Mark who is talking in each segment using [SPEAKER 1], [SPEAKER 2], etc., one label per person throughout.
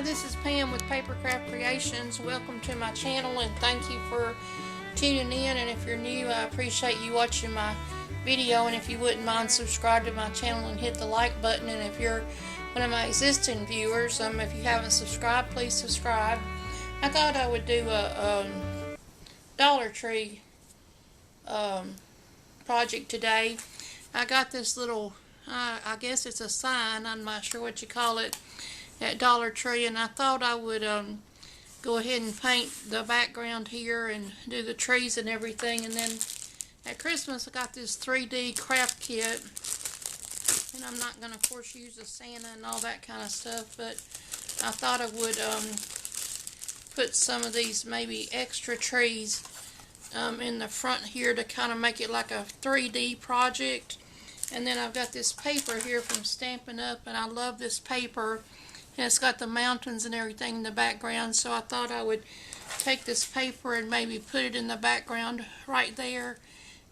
[SPEAKER 1] Hi, this is Pam with Papercraft Creations. Welcome to my channel and thank you for tuning in. And if you're new, I appreciate you watching my video. And if you wouldn't mind, subscribe to my channel and hit the like button. And if you're one of my existing viewers, if you haven't subscribed, please subscribe. I thought I would do a Dollar Tree project today. I got this little, I guess it's a sign, I'm not sure what you call it, at Dollar Tree, and I thought I would go ahead and paint the background here and do the trees and everything. And then at Christmas I got this 3D craft kit, and I'm not going to of course use the Santa and all that kind of stuff, but I thought I would put some of these maybe extra trees in the front here to kind of make it like a 3D project. And then I've got this paper here from Stampin' Up, and I love this paper. And it's got the mountains and everything in the background, so I thought I would take this paper and maybe put it in the background right there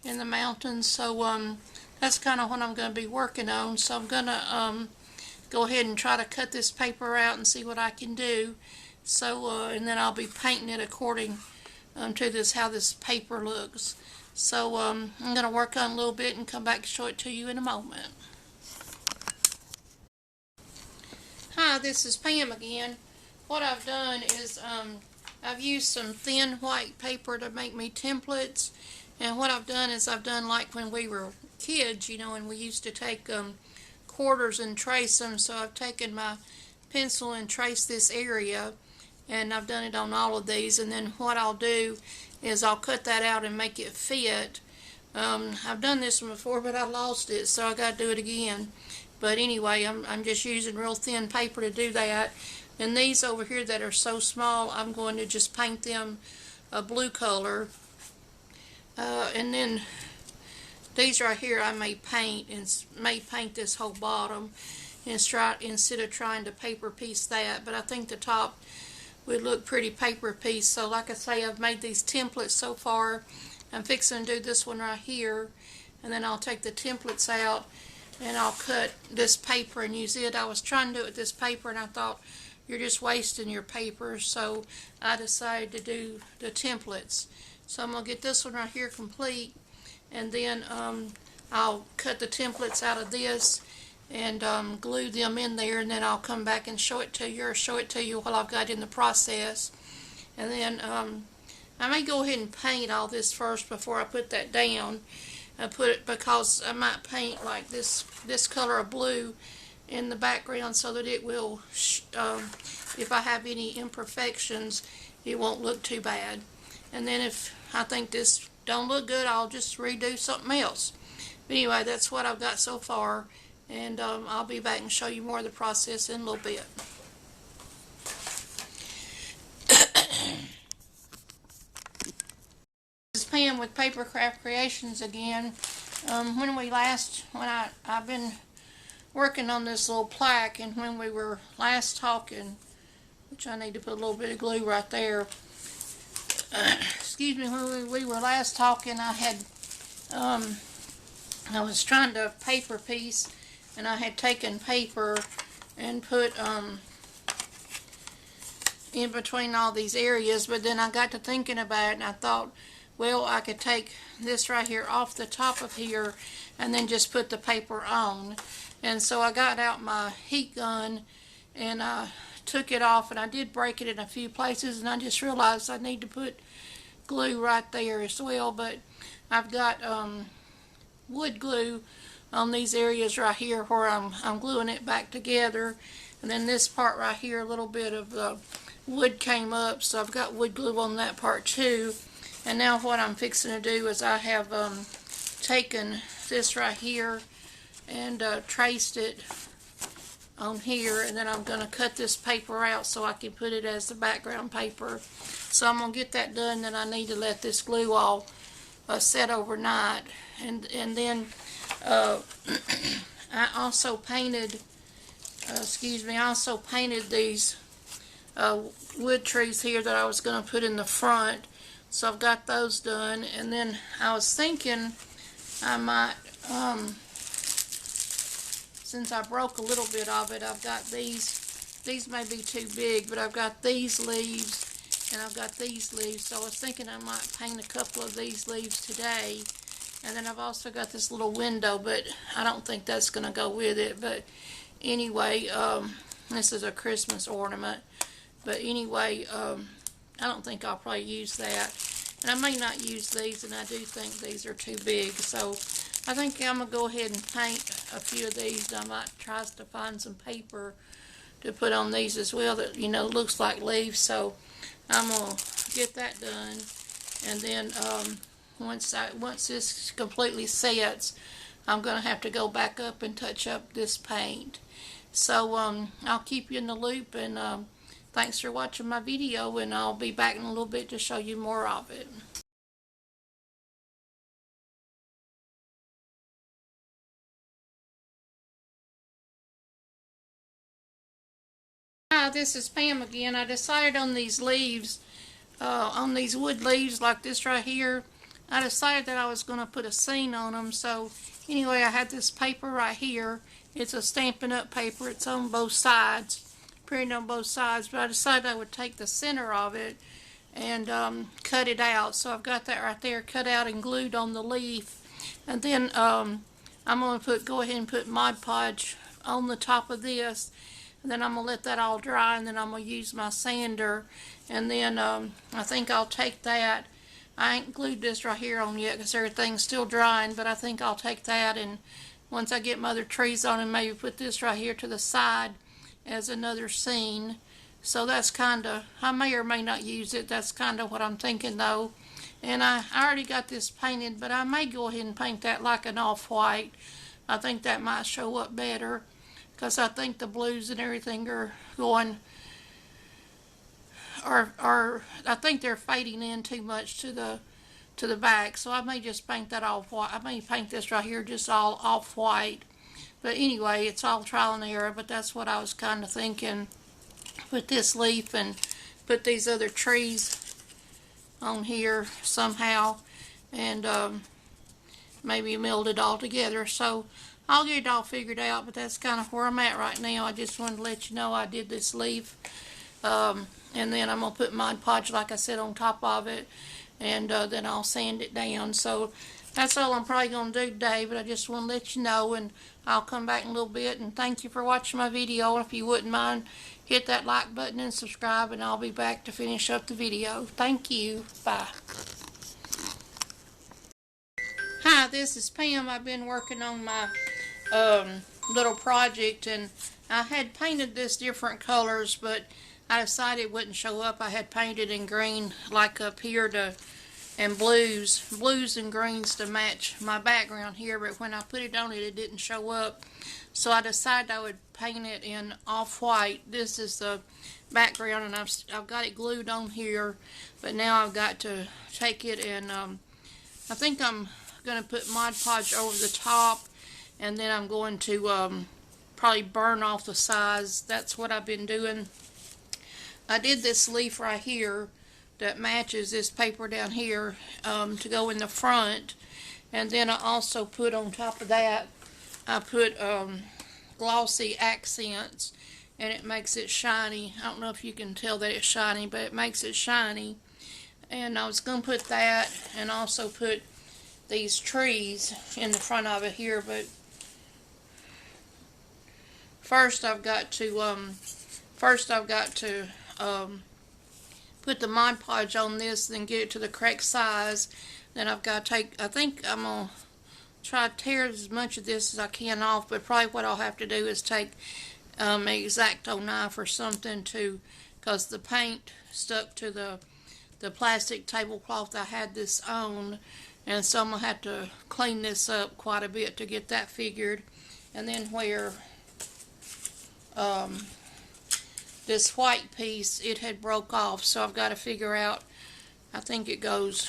[SPEAKER 1] in the mountains. So that's kind of what I'm going to be working on. So I'm going to go ahead and try to cut this paper out and see what I can do. So and then I'll be painting it according to this, how this paper looks. So I'm going to work on a little bit and come back and show it to you in a moment. Hi, this is Pam again. What I've done is I've used some thin white paper to make me templates, and what I've done is I've done like when we were kids, you know, and we used to take quarters and trace them. So I've taken my pencil and traced this area, and I've done it on all of these. And then what I'll do is I'll cut that out and make it fit. I've done this one before, but I lost it, so I got to do it again. But anyway, I'm just using real thin paper to do that. And these over here that are so small, I'm going to just paint them a blue color. And then these right here I may paint, and may paint this whole bottom instead of trying to paper piece that. But I think the top would look pretty paper piece. So like I say, I've made these templates so far. I'm fixing to do this one right here, and then I'll take the templates out and I'll cut this paper and use it. I was trying to do it with this paper, and I thought you're just wasting your paper, so I decided to do the templates. So I'm going to get this one right here complete, and then I'll cut the templates out of this and glue them in there, and then I'll come back and show it to you, or show it to you while I've got in the process. And then I may go ahead and paint all this first before I put that down. I put it because I might paint like this color of blue in the background so that it will, if I have any imperfections, it won't look too bad. And then if I think this don't look good, I'll just redo something else. But anyway, that's what I've got so far, and I'll be back and show you more of the process in a little bit. This is Pam with Papercraft Creations again. I've been working on this little plaque, and when we were last talking, which I need to put a little bit of glue right there. Excuse me, when we were last talking, I was trying to paper piece, and I had taken paper and put in between all these areas, but then I got to thinking about it, and I thought, well, I could take this right here off the top of here and then just put the paper on. And so I got out my heat gun and I took it off, and I did break it in a few places, and I just realized I need to put glue right there as well. But I've got wood glue on these areas right here where I'm gluing it back together. And then this part right here, a little bit of the wood came up, so I've got wood glue on that part too. And now what I'm fixing to do is I have taken this right here and traced it on here, and then I'm going to cut this paper out so I can put it as the background paper. So I'm going to get that done, then I need to let this glue all set overnight. And then I also painted, these wood trees here that I was going to put in the front. So I've got those done, and then I was thinking I might, since I broke a little bit of it, I've got these these may be too big, but I've got these leaves and I've got these leaves, so I was thinking I might paint a couple of these leaves today. And then I've also got this little window, but I don't think that's going to go with it. But anyway, this is a Christmas ornament. But anyway, I don't think I'll probably use that. And I may not use these, and I do think these are too big. So I think I'm going to go ahead and paint a few of these. I might try to find some paper to put on these as well that, you know, looks like leaves. So I'm going to get that done. And then once this completely sets, I'm going to have to go back up and touch up this paint. So I'll keep you in the loop, and thanks for watching my video, and I'll be back in a little bit to show you more of it. Hi, this is Pam again. I decided on these leaves, on these wood leaves like this right here, I decided that I was going to put a scene on them. So anyway, I had this paper right here. It's a Stampin' Up paper. It's on both sides, printed on both sides. But I decided I would take the center of it and cut it out. So I've got that right there cut out and glued on the leaf. And then I'm going to go ahead and put Mod Podge on the top of this. And then I'm going to let that all dry, and then I'm going to use my sander. And then I think I'll take that. I ain't glued this right here on yet because everything's still drying, but I think I'll take that, and once I get my other trees on, and maybe put this right here to the side as another scene. So that's kind of, I may or may not use it. That's kind of what I'm thinking though. And I already got this painted, but I may go ahead and paint that like an off-white. I think that might show up better, because I think the blues and everything are going, I think they're fading in too much to the back. So I may just paint that off white. I may paint this right here just all off white. But anyway, it's all trial and error, but that's what I was kind of thinking. Put this leaf and put these other trees on here somehow, and maybe meld it all together. So I'll get it all figured out, but that's kind of where I'm at right now. I just wanted to let you know I did this leaf. And then I'm going to put Mod Podge, like I said, on top of it, and then I'll sand it down. So that's all I'm probably going to do today, but I just want to let you know, and I'll come back in a little bit. And thank you for watching my video. If you wouldn't mind, hit that like button and subscribe, and I'll be back to finish up the video. Thank you. Bye. Hi, this is Pam. I've been working on my little project, and I had painted this different colors, but I decided it wouldn't show up. I had painted in green like up here and blues and greens to match my background here, but when I put it on it didn't show up. So I decided I would paint it in off-white. This is the background, and I've got it glued on here, but now I've got to take it and I think I'm going to put Mod Podge over the top, and then I'm going to probably burn off the sides. That's what I've been doing. I did this leaf right here that matches this paper down here to go in the front, and then I also put on top of that, I put glossy accents, and it makes it shiny. I don't know if you can tell that it's shiny, but it makes it shiny. And I was going to put that and also put these trees in the front of it here, but first I've got to put the Mod Podge on this, then get it to the correct size. Then I've got to take, I think I'm going to try to tear as much of this as I can off, but probably what I'll have to do is take an X-Acto knife or something to, because the paint stuck to the plastic tablecloth I had this on, and so I'm going to have to clean this up quite a bit to get that figured. And then where this white piece, it had broke off, so I've got to figure out, I think it goes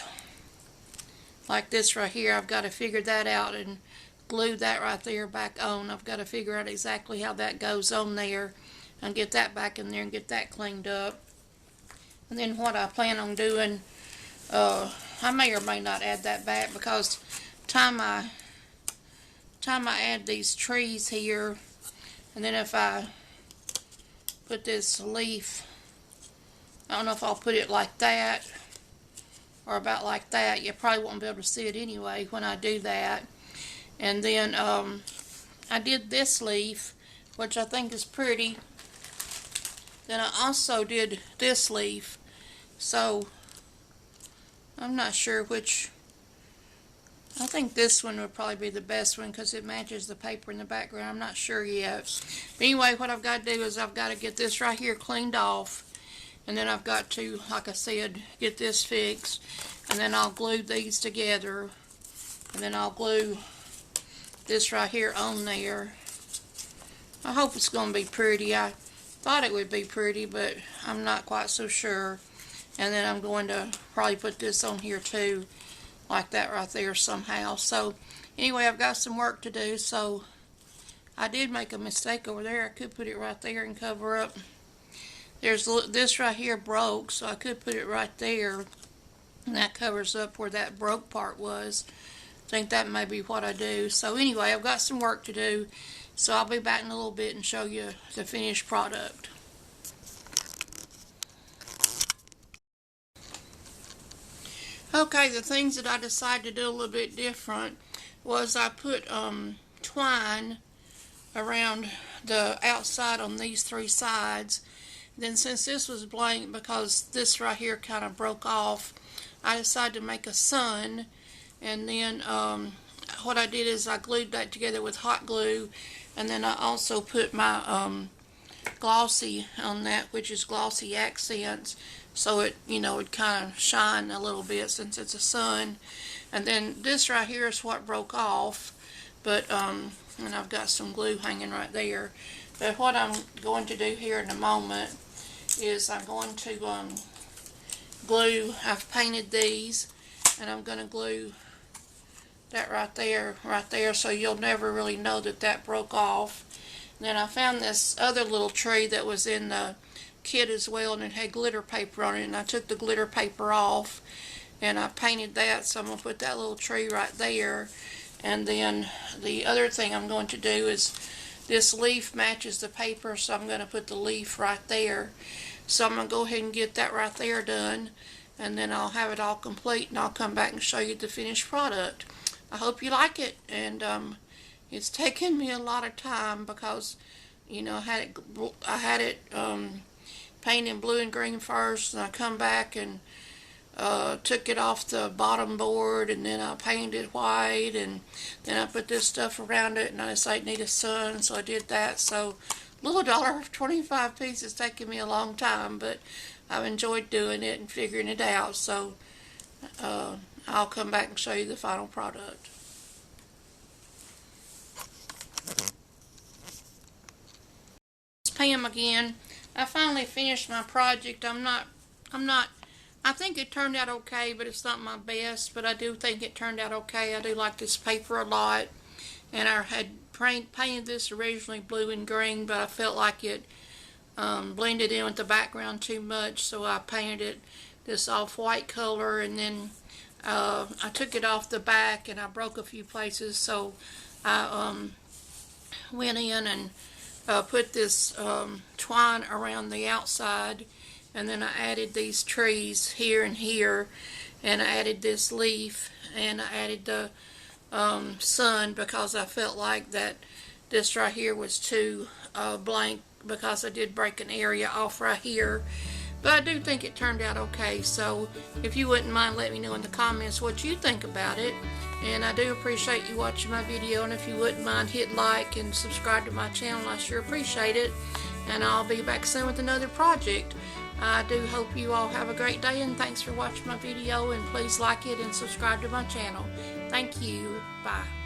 [SPEAKER 1] like this right here. I've got to figure that out and glue that right there back on. I've got to figure out exactly how that goes on there and get that back in there and get that cleaned up. And then what I plan on doing, I may or may not add that back, because time I add these trees here, and then if I put this leaf, I don't know if I'll put it like that or about like that. You probably won't be able to see it anyway when I do that. And then I did this leaf, which I think is pretty. Then I also did this leaf. So I'm not sure which. I think this one would probably be the best one because it matches the paper in the background. I'm not sure yet. But anyway, what I've got to do is I've got to get this right here cleaned off. And then I've got to, like I said, get this fixed. And then I'll glue these together. And then I'll glue this right here on there. I hope it's going to be pretty. I thought it would be pretty, but I'm not quite so sure. And then I'm going to probably put this on here too, like that right there somehow. So anyway, I've got some work to do. So I did make a mistake over there. I could put it right there and cover up. There's this right here broke, so I could put it right there, and that covers up where that broke part was. I think that may be what I do. So anyway, I've got some work to do, so I'll be back in a little bit and show you the finished product. Okay, the things that I decided to do a little bit different was I put twine around the outside on these three sides. Then since this was blank, because this right here kind of broke off, I decided to make a sun. And then what I did is I glued that together with hot glue, and then I also put my glossy on that, which is glossy accents, so it, you know, it kind of shine a little bit since it's a sun. And then this right here is what broke off, but and I've got some glue hanging right there. But what I'm going to do here in a moment is I'm going to glue, I've painted these, and I'm going to glue that right there, so you'll never really know that that broke off. And then I found this other little tree that was in the kit as well, and it had glitter paper on it, and I took the glitter paper off, and I painted that, so I'm going to put that little tree right there. And then the other thing I'm going to do is this leaf matches the paper, so I'm going to put the leaf right there. So I'm going to go ahead and get that right there done, and then I'll have it all complete, and I'll come back and show you the finished product. I hope you like it, and it's taken me a lot of time because, you know, I had it painted blue and green first, and I come back and took it off the bottom board, and then I painted it white, and then I put this stuff around it, and I decided I need a sun, so I did that. So little $1.25 piece has taken me a long time, but I've enjoyed doing it and figuring it out. So I'll come back and show you the final product. It's Pam again. I finally finished my project. I think it turned out okay, but it's not my best, but I do think it turned out okay. I do like this paper a lot, and I had painted this originally blue and green, but I felt like it blended in with the background too much, so I painted it this off-white color. And then I took it off the back, and I broke a few places, so I went in and put this twine around the outside, and then I added these trees here and here, and I added this leaf, and I added the sun, because I felt like that this right here was too blank, because I did break an area off right here. But I do think it turned out okay, so if you wouldn't mind, let me know in the comments what you think about it. And I do appreciate you watching my video, and if you wouldn't mind, hit like and subscribe to my channel. I sure appreciate it, and I'll be back soon with another project. I do hope you all have a great day, and thanks for watching my video, and please like it and subscribe to my channel. Thank you. Bye.